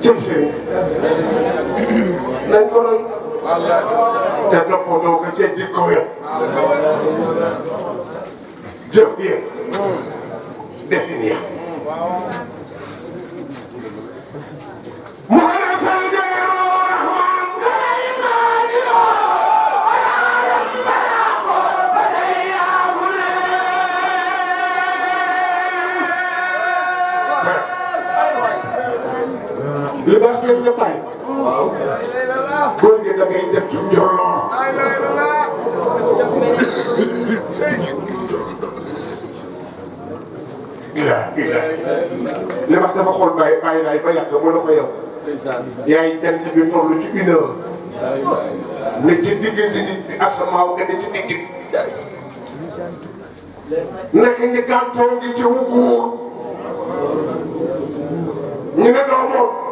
jëm seen nañ ko roy te noppandoo ko ca jikko ya jëf ya defin ya li baax ngeen nga bàyyi. waaw. góor gi da ngay def ci njolloor. li baax dafa xool bàyyi laay ba yàq mu ne ko yow. yaay jant bi toll ci 1 heure. ne ci digg si di asamaaw nga ne ci digg. naka ñi gàntoo ngi ci wu góor. ñu ne doo moom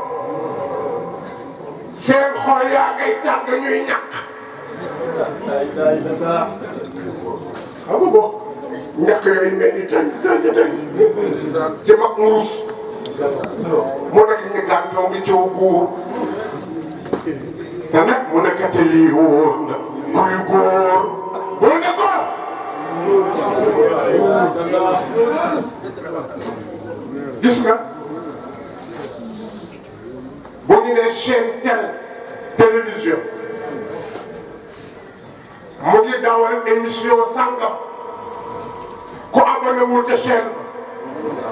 seen xol yaa ngay tàgg ñuy ñàkk xam nga boo ñàkk yooyu mel ni tënk ci mag muus mu nekk ñu gàntoo ngi ci wu góor te nag mu nekkate lii wóor na kuy góor boo ne góor gis nga boo ñu nee chaîne télévision mu ngi dawal émission sangam ku abonné wul te chaîne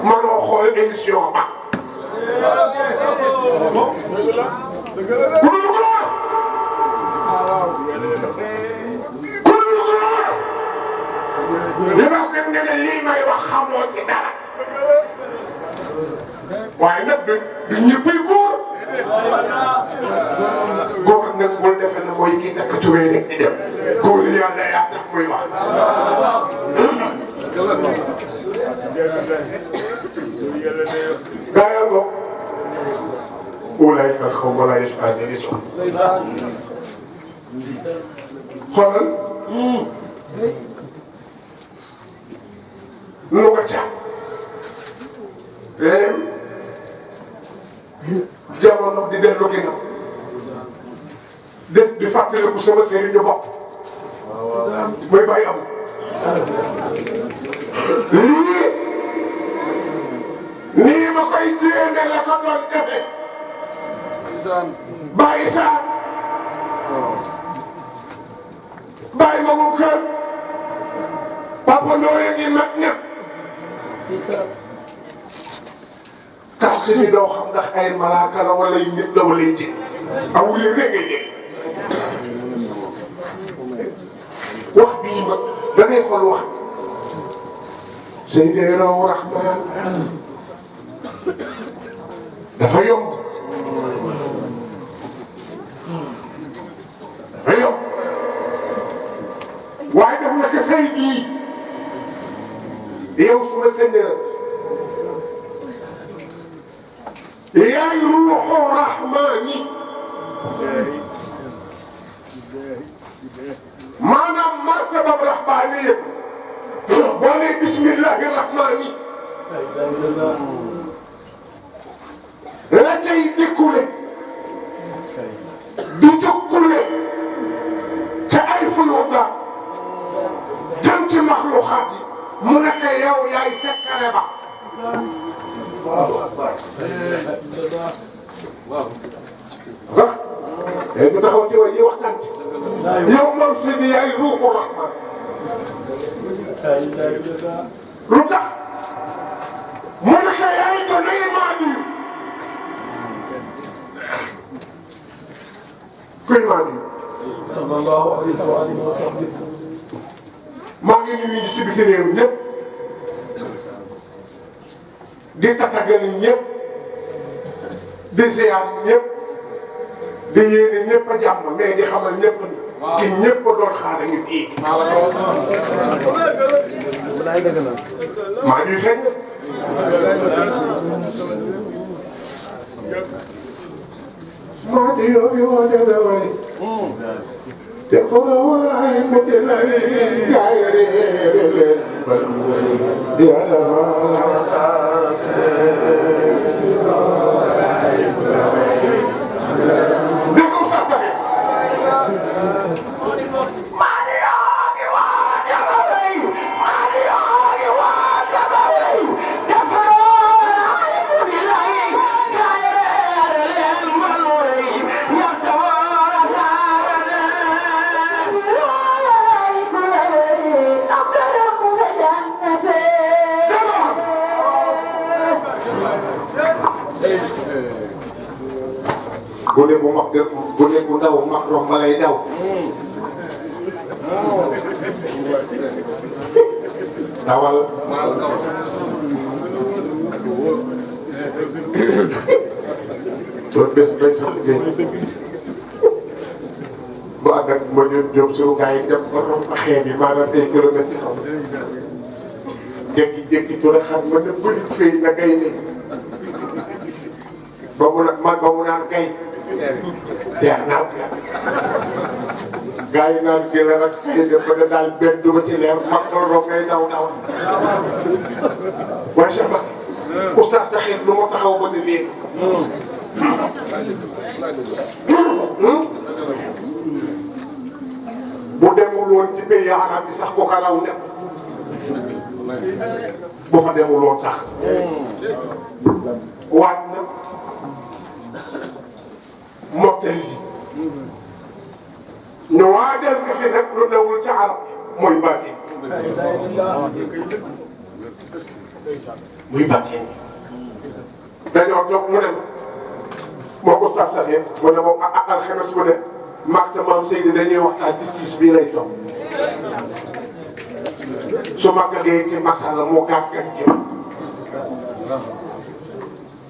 mënoo xool émission ba. ku dul góor li ma wax ne ne lii may wax xamoo ci dara waaye nag du ñëppay góor. góor nag bul defee ne mooy kii takk tubéy rek di dem góor yàlla yaa tax muy wax. gaa yaa ngoog. ulaayka xawma laa yash'uruun. xoolal. nu nga ca. jamono di dellu ginnaaw di fàttaliku sama sëriñu bopp muy bàyyi am nii ma koy jéene la ko doon defe bàyyi saa bàyyi ma mu kër papa nooya ngi mag ñëpp tax ni doo xam ndax ay malaaka la wala yu nit la wala yu ji amul yëpp rek ngay dégg wax bii ma da ngay xool wax Seydi Raw Rahman dafa yomb dafa yomb waaye def na ko Seydi yow suma Seigneur yaay ruuxu rahmaani maanaam martaba rahmaaniya boo nee bismillahi rahmaani la cay découlé di jokkule ca ay fuluuda jëm ci maxluuxaat yi mu nekk yow yaay sekkare ba. waaw léegi ñu taxaw ci way yi waxtaan ci yow moom si di yaay ruuxu rahman lu tax mu ne ko yaay doonay maadi kuy maadi sallallahu alayhi wa sallam maa ngi nuyu ci biti réew ñëpp di tatagal ñëpp di ziar ñëpp di yéene ñëpp a jàmm mais di xamal ñëpp ki ñëpp a doon xaar ñu fii. maa ngi feeñ. maa di yoo demee wari. te xooloo ay mbokk yi lay jaayee leen yàlla gone bu mag de gone bu ndaw mag romb lay daw. dawal. loolu bés bay sax bu ànd ak ma jóg suñu gars yi dem ba romb xeet yi maanaam ay kilomètres ci kaw. jékki-jékki tuuti xam nga ne bëri fii na gay ne ba mu naan gay teer naaw gars yi naan gën a rek xëy na ba daal benn du ba ci leer mag looloo ngay daw waaye Cheikh Ba oustaz Saxiir lu ma taxaw ba ni léegi bu demul woon ci pays arab bi sax ko ka raw ne boo fa demul woon sax waaj na mottali ji ñu waajal bi fi nag lu newul ca arab mooy bàttee muy bàttee dañoo jox mu dem moo ko sasaxee mu ne moom alxames mu ne maag sa maam Seydi dañuy waxtaan ci siis bii lay toog su ma gagee ci masala mu gàggan ci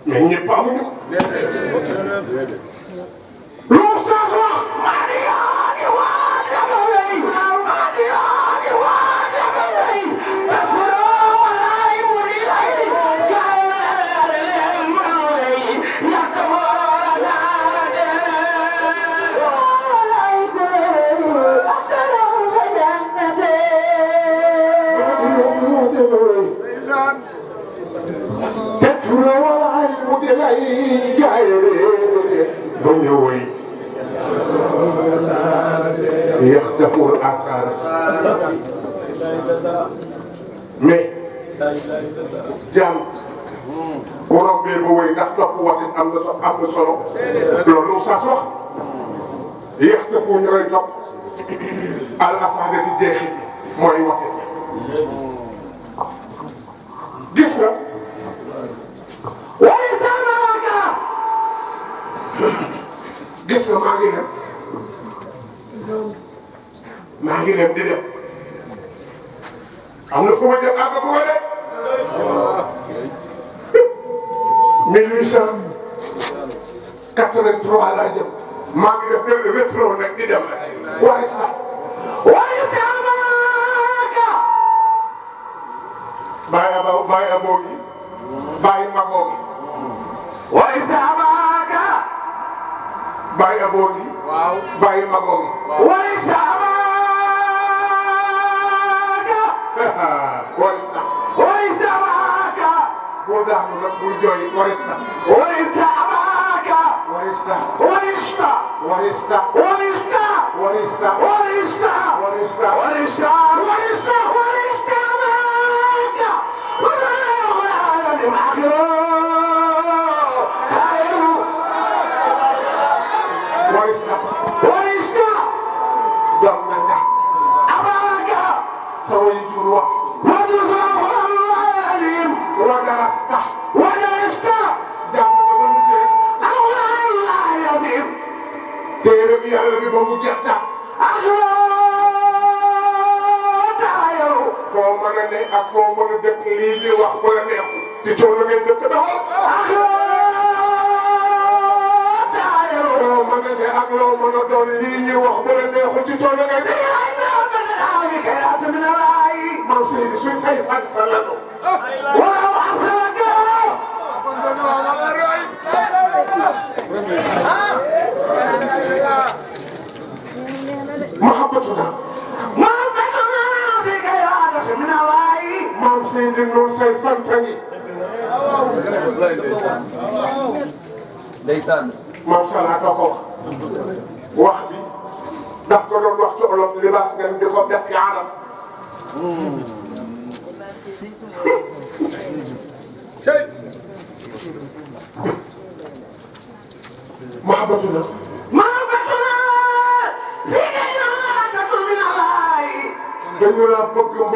mais ñëpp amuñu ko. lu sax wax maa di waa dama lay maa di waa dama lay tasoo walaay mu di lay gaay leen ma lay yàq moo daara dee walaay ku lay asalaam fa jàngate تفرو العلم دلي بنيوي يختفوا الآثار mais jàmm bu rombee ba wéy ndax topp watit am na solo loolu saas wax yaxtafu ñu koy topp al asaada ci jeexit mooy watit gis nga waaye daanaka gis nga maa ngi dem di dem am na fu ma jëm àgg bu ma de 1883 laa jëm maa ngi def rétro nag di dem waaye sax waaye daanaka bàyyi aboo gi bàyyi magoo gi waaye saabaka bàyyi aboo gi bàyyi magoo gi waaye saabaka waaye saabaka bul daanu nag bul jooy warista warista abaka warista warista warista warista warista warista warista warista warista warista abaka warista warista dam na ñax abaka saway jur wax ودرست جامع بمجد الله يعظم تيرب يالله بمجد تعالوا فومنا ne ak foo mën a def lii di wax wala neex ci coono ngeen def taxaw تعالوا foo mën a ne ak loo mën a doon lii ñuy wax wala neexu ci coono ngeen def man Seydi suñ say fan sa la ko wala asaka mahabbatuna bi gayrada min Allah man Seydi no say fan sa ngi ndeysaan macha Allah da ko wax bi daf ko doon wax ci olof libaas ngeen di ko def ci arab محبتنا في عادة من الله دنيا بكم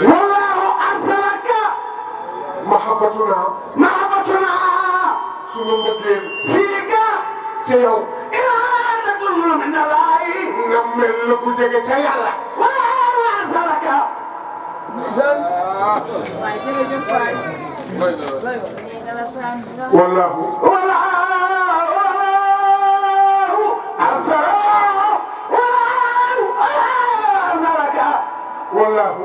والله أرسلك محبتنا سنو مدين في ca yow ilaa tatlubuna min Allahi nga mel la ku jege ca yàlla wala arsalaka waaye jërëjëf waay. wallahu arsala arsalaka wallahu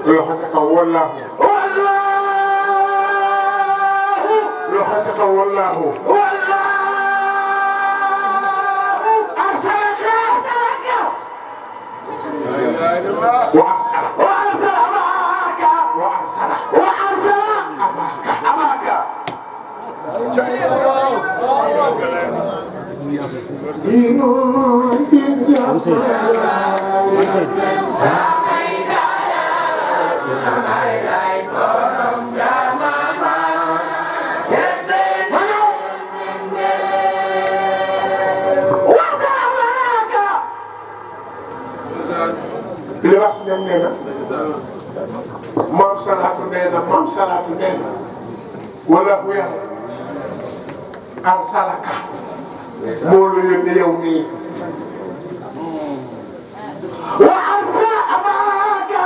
loxo ca kaw wallahu loxo ca kaw wallahu arsalaka وأرسل أباك وأرسل أباك li wax ñoom nee na maam salaatu nee na wala bu yàlla arsalaka moo la yónni yow nii wa arsala abaaka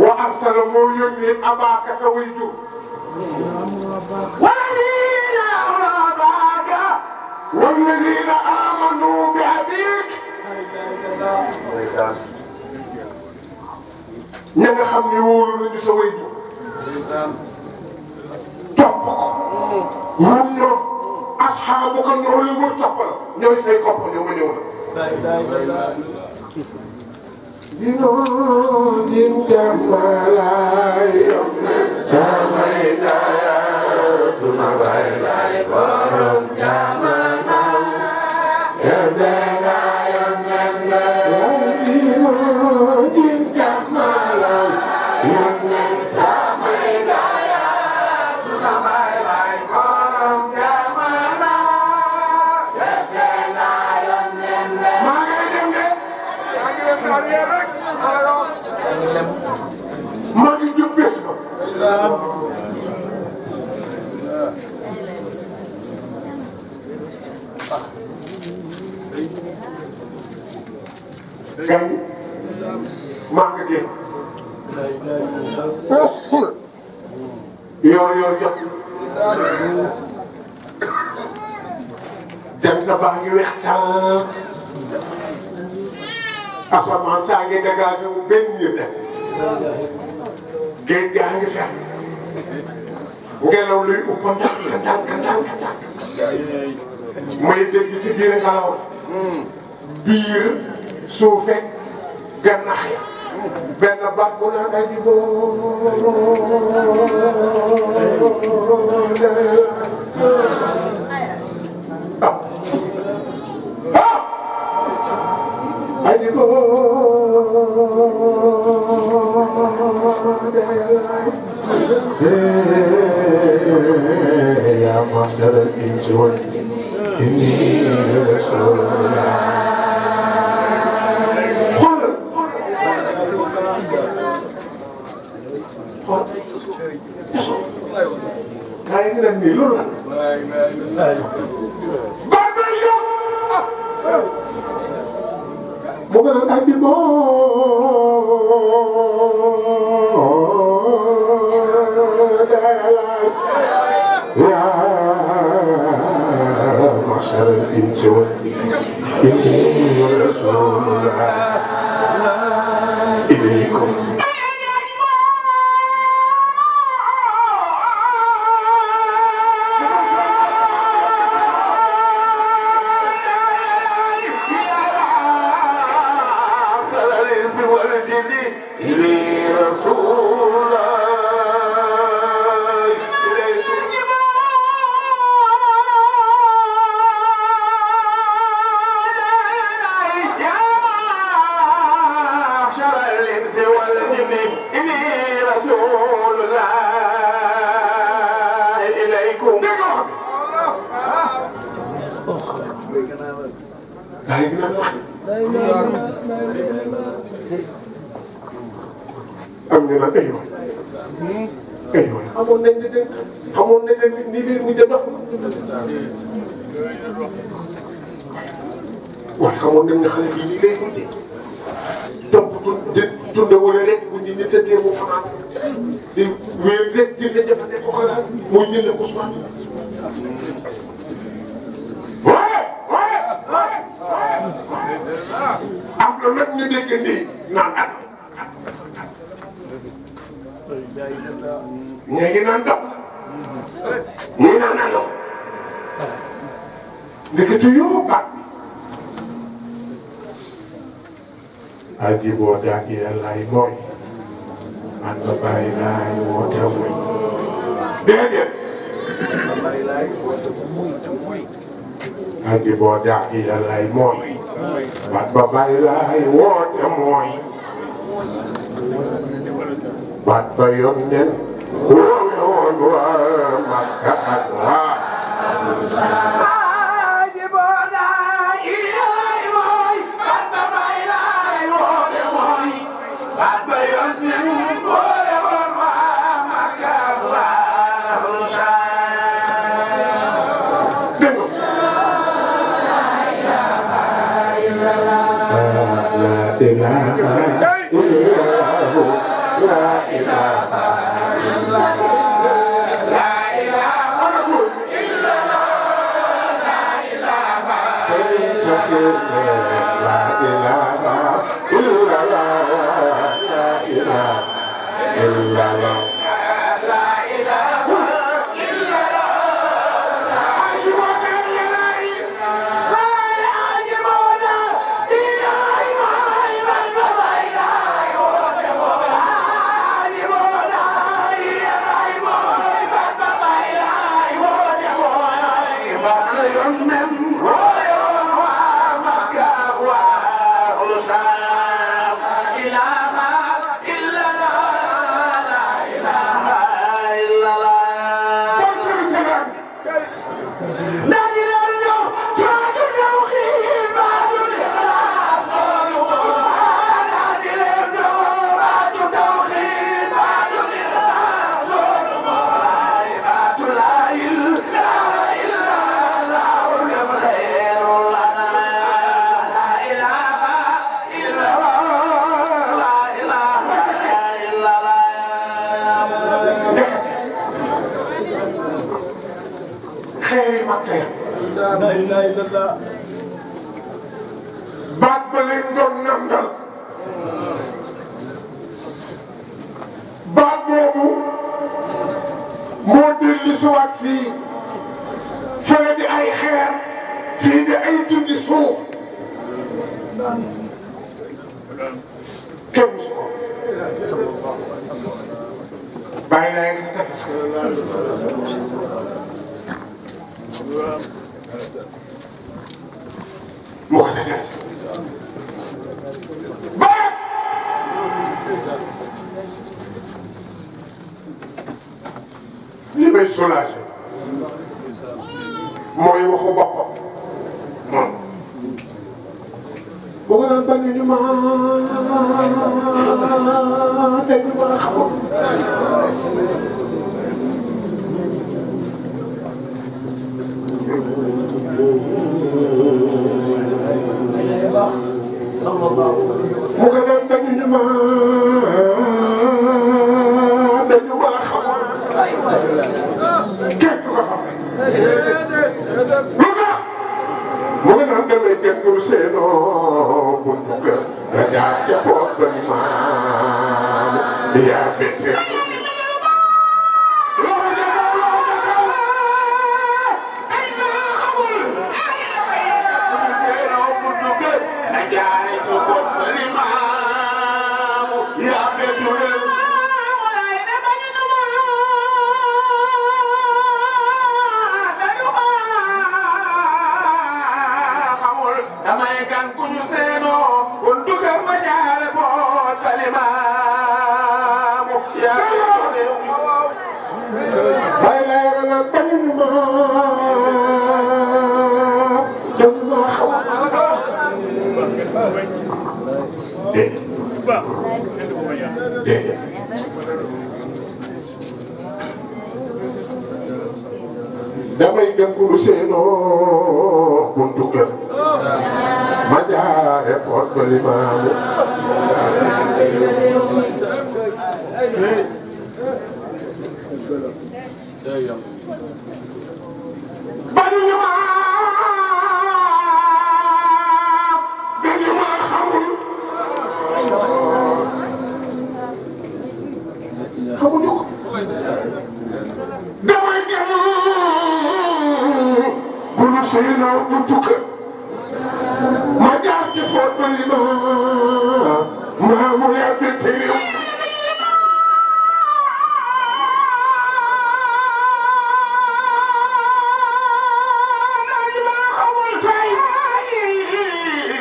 wa arsala moo yónni abaaka sa waajur walladina abaaka walladina amanu bi abik ña nga xam ne wóolu nañu sa waajur topp ko ñoom asxaabu ko ñoo la wër topp la ñooy say kopp ñoo ma ñëw la din jamalaay samay daya tuma bay lay borom jamana yedena yonne din jamalaay yonne samay daya tuma bay lay borom jamana yedena yonne maa ngi dem de maa ngi jëm bés ba gan maa ngi génn yor jot dem na baa ngi weex tàll asamaan saa ngi dégagé wu benn yëpp dem géej gaa ngi fekk ngelaw luy upp ndànk may dégg ci biir ngelaw biir suufe gannax ya benn baat bu naan ay di ay di ko ya ma'shar al-insi wal jinni ay ngi dem nii loolu la mu gën a daal di يا معشر الإنس والجن إني رسول الله إليكم am ñu naan aywa aywa xamoon nañ ne xamoon nañ ne ni biir mi dox waaye xamoon nañ ne xale bii nii lay mujjee topp tunde wala rek bu ñu tëddee mu fanaan di wéer rek jënd jafe ko xalaat moo jënd Ousmane am na nag ñu dégg nii naan at ñee ngi naan dox ñii naan naan ndekete yoo baat aji boo daaki yàllaay mooy man ba bàyyi laay woote muy déedéet aji boo daaki yàllaay mooy man ba bàyyi laay woote mooy baat ba yónneen woowe woon waa Makka ak waa baat ba leen doon nandal baat boobu moo dellu si waat fii fële di ay xeer fii di ay tundi suuf kenn su ko bàyyi naa ngi teg moo ko defee ba li may soulagé mooy waxu boppam moom boo ko doon bañ ñu ma dégg ma xamoon mu ko doon dañu ma xamoon kenn du ko xam lu tax mu ngi naan demee kenn du seenoo buntu kër nga jaar ca poos ba ni maam yaa bette gëngulu seenoo buntu kër ma jaare poot ba limaamu bañu ñu ma dañu ma xamul xamuñu ko damay dem gulu seenoo buntu kër ma jaar ci poot ba limaamu maamu yaa bette réew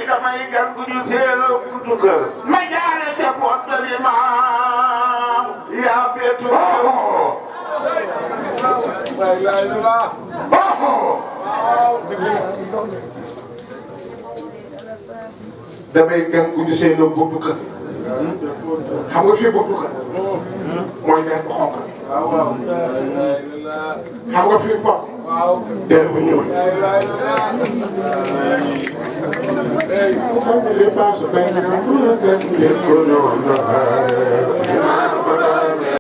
damay gan gu ñu seeloo buntu kër ma jaare ca poot ba limaamu yaa bette damay gan gu ñu seeloo buntu kër xam nga fii buntu kër mooy der bu xonq xam nga fii pot der bu ñuul les passe